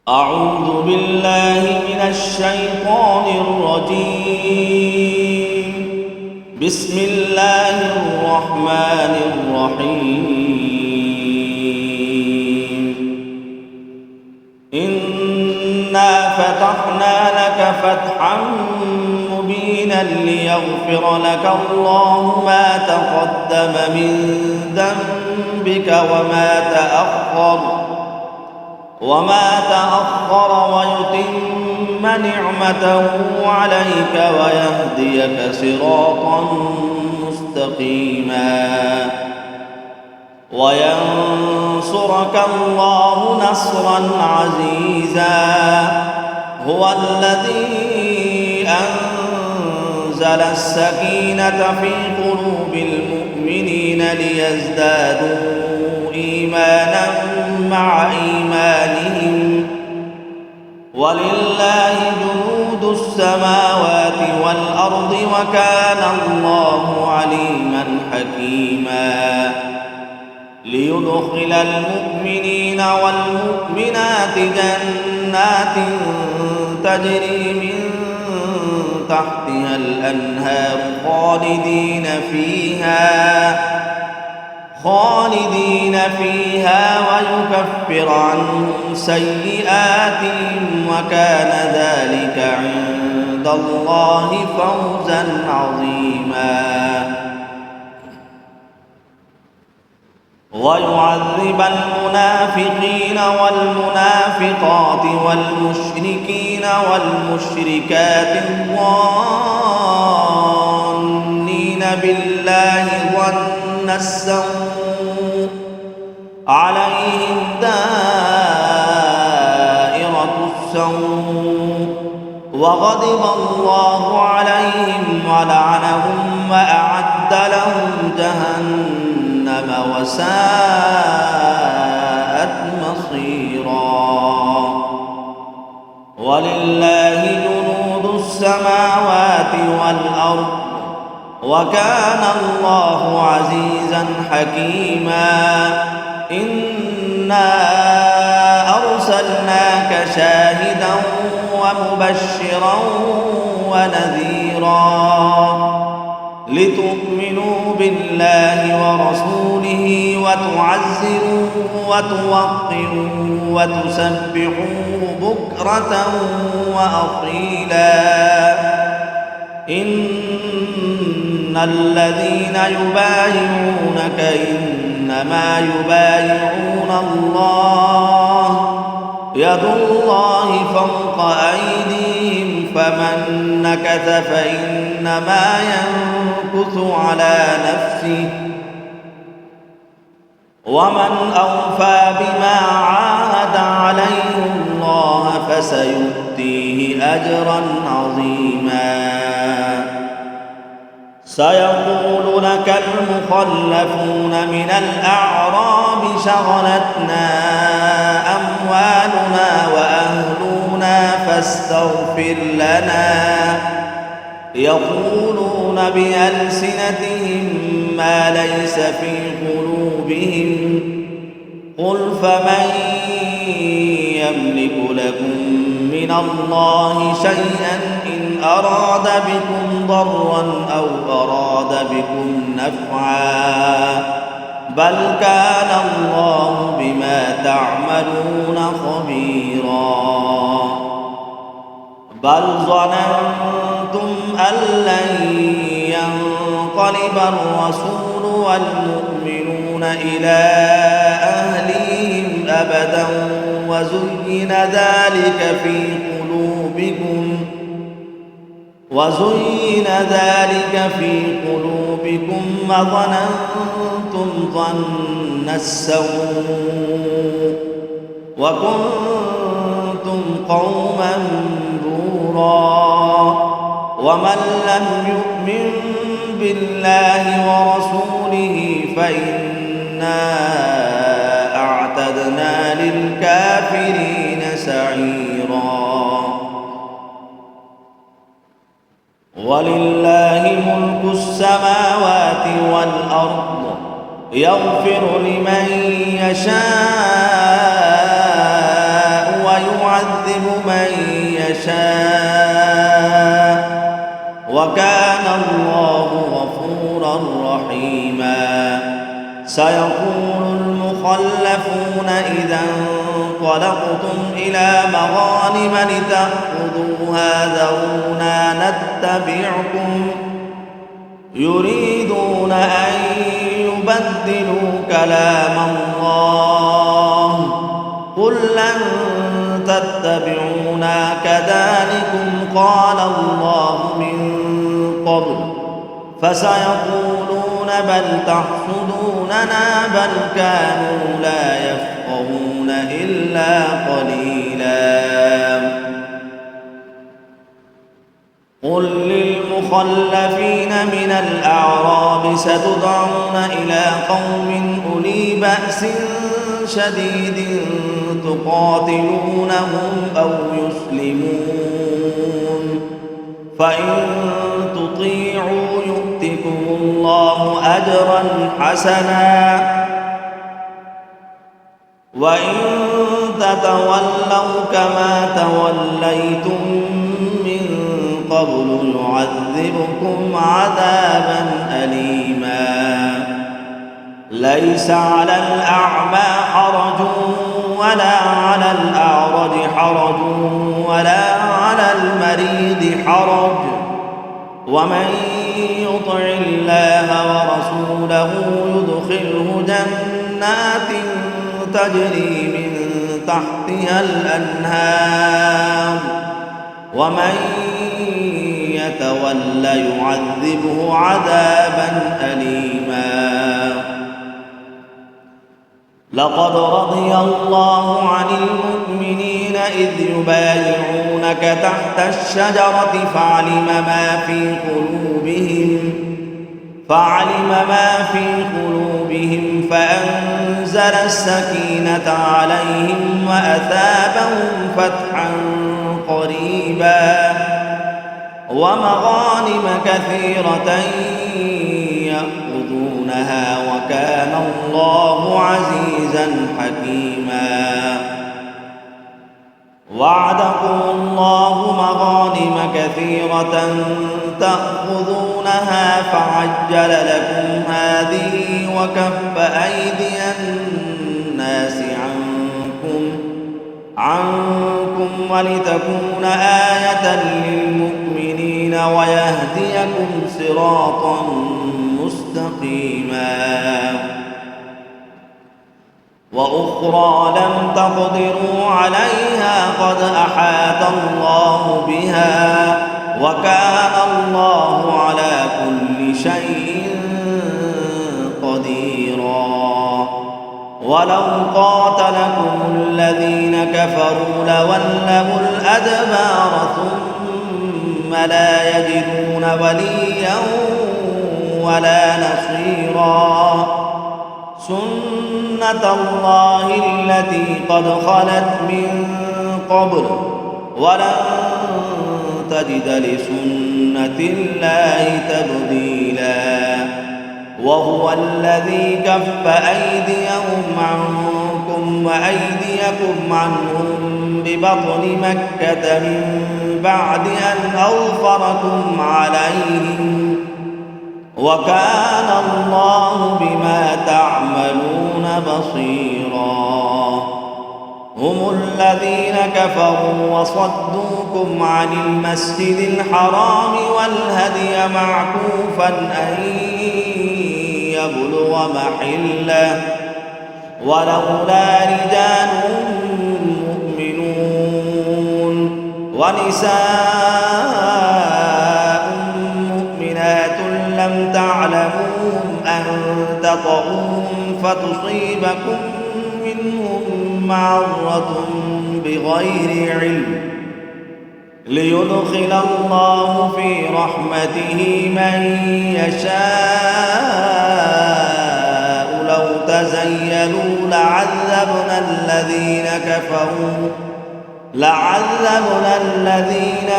أعوذ بالله من الشيطان الرجيم. بسم الله الرحمن الرحيم. إنا فتحنا لك فتحا مبينا ليغفر لك الله ما تقدم من ذنبك وما تأخر ويتم نعمته عليك ويهديك صراطا مستقيما وينصرك الله نصرا عزيزا. هو الذي أنزل السكينة في قلوب المؤمنين ليزدادوا إيمانا مع إيمانهم ولله جنود السماوات والأرض وكان الله عليما حكيما. ليدخل المؤمنين والمؤمنات جنات تجري من تحتها الأنهار خالدين فيها ويكفر عنهم سيئاتهم وكان ذلك عند الله فوزا عظيما. ويعذب المنافقين والمنافقات والمشركين والمشركات الظانين بالله ظن السوء عليهم دائرة السوء وغضب الله عليهم ولعنهم وأعد لهم جهنم وساءت مصيرا. ولله جنود السماوات والأرض وكان الله عزيزا حكيما. إنا أرسلناك شاهدا ومبشرا ونذيرا لتؤمنوا بالله ورسوله وتعزروه وتوقروه وتسبحوه بكرة وأصيلا. إن الذين يبايعونك إنما يبايعون الله يد الله فوق أيديهم فمن نكث فإنما ينكث على نفسه ومن أوفى بما عاهد عليه الله فسيؤتيه أجرا عظيما. سيقول لك المخلفون من الأعراب شغلتنا أموالنا وأهلنا فاستغفر لنا. يقولون بألسنتهم ما ليس في قلوبهم قل فمن يملك لكم من الله شيئا إن أراد بكم ضرا أو أراد بكم نفعا بل كان الله بما تعملون خبيرا. بل ظننتم أن لن ينقلب الرسول والمؤمنون إلى أهليهم أبدا وزين ذلك في قلوبكم وظننتم ظن السوء وكنتم قوما بورا. ومن لم يؤمن بالله ورسوله فإنا أعتدنا للكافرين سعيرا. ولله ملك السماوات والأرض يغفر لمن يشاء ويعذب يعذب من يشاء وكان الله غفورا رحيما سيقول المخلفون إذا انطلقتم إلى مغانم لتأخذوها ذرونا نتبعكم يريدون أن يبدلوا كلام الله قل لن تتبعونا كذلكم قال الله من قبل فسيقولون بل تحسدوننا بل كانوا لا يفقهون إلا قليلا قل للمخلفين من الأعراب ستدعون إلى قوم أولي بأس شديد تقاتلونهم أو يسلمون فإن تطيعوا يؤتكم الله أجرا حسنا وإن تتولوا كما توليتم من قبل يعذبكم عذابا أليما ليس على الأعمى حرج ولا على الأعرج حرج ولا على المريض حرج ومن يطع الله ورسوله يدخله جنات تجري من تحتها الأنهار ومن يتول يعذبه عذابا أليما لقد رضي الله عن المؤمنين إذ يبايعونك تحت الشجرة فعلم ما في قلوبهم فأنزل السكينة عليهم وأثابهم فتحا قريبا ومغانم كثيرة يأخذونها وكان الله عزيزا حكيما وعدكم الله مغانم كثيرة تأخذونها فعجل لكم هذه وكف أيدي الناس عنكم ولتكون آية للمؤمنين ويهديكم صراطا مستقيما وأخرى لم تقدروا عليها قد أحاط الله بها وكان الله على كل شيء قديرا ولو قاتلكم الذين كفروا لولوا الأدبار ثم لا يجدون وليا ولا نصيرا سنة الله التي قد خلت من قبل ولن تجد لسنة الله تبديلا وهو الذي كف أيديهم عنكم وأيديكم عنهم ببطن مكة من بعد أن أظفركم عليهم وكان الله بما تعملون بصيرا هم الذين كفروا وصدوكم عن المسجد الحرام والهدي معكوفا أن يبلغ محله ولولا رجال مؤمنون ونساء مؤمنات لم تعلموهم أن تطؤوهم فتصيبكم منهم معرة بغير علم ليدخل الله في رحمته من يشاء لو تزيلوا لعذبنا الذين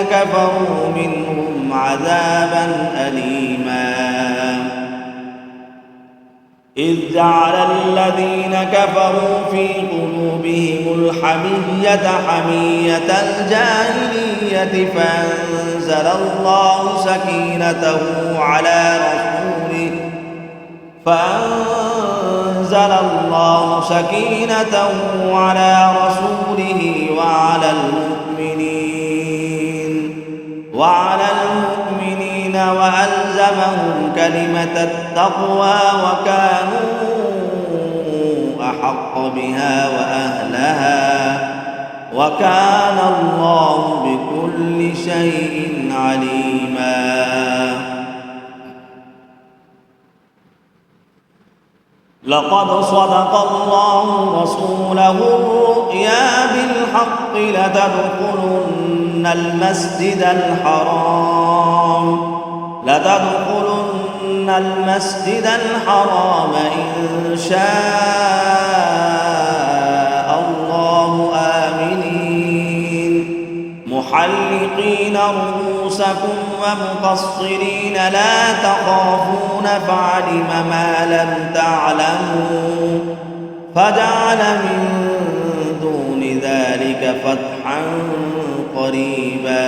كفروا منهم عذابا أليما إذ جعل الذين كفروا في قلوبهم الحمية حمية الجاهلية فأنزل الله سكينته على رسوله وعلى المؤمنين وألزمهم كلمة التقوى وكانوا أحق بها وأهلها وكان الله بكل شيء عليما. لقد صدق الله رسوله الرؤيا بالحق لتدخلن المسجد الحرام إن شاء الله آمنين محلقين رؤوسكم ومقصرين لا تخافون فعلم ما لم تعلموا فجعل من دون ذلك فتحا قريبا.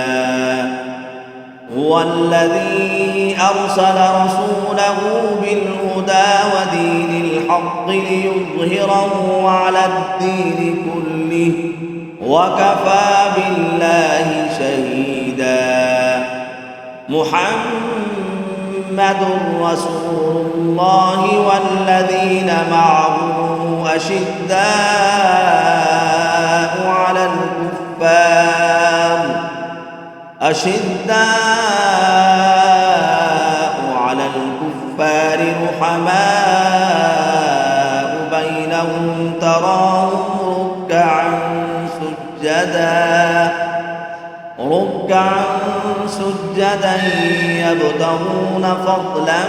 هو الذي أرسل رسوله بالهدى ودين الحق ليظهره على الدين كله وكفى بالله شهيدا. محمد رسول الله والذين معه أشداء على الكفار رحماء بينهم تراهم ركعا سجدا يبتغون فضلا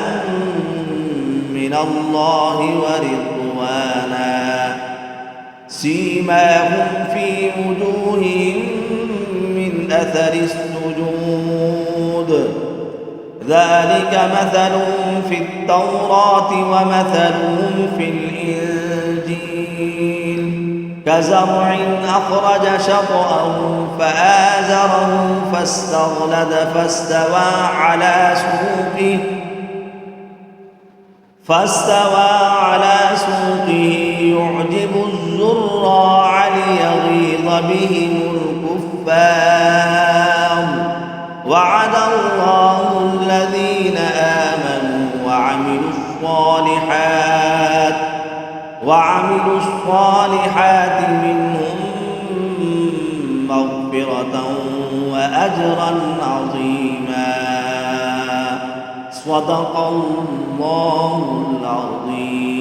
من الله ورضوانا سيماهم في وجوههم من أثر السجود ذلك مثلهم في التوراة ومثلهم في الإنجيل كزرع أخرج شطأه فآزره فاستغلظ فاستوى على سوقه يعجب الزراع ليغيظ بهم الكفار. وعد الله الذين آمنوا وعملوا الصالحات منهم مغفرة وأجرا عظيما. صدق الله العظيم.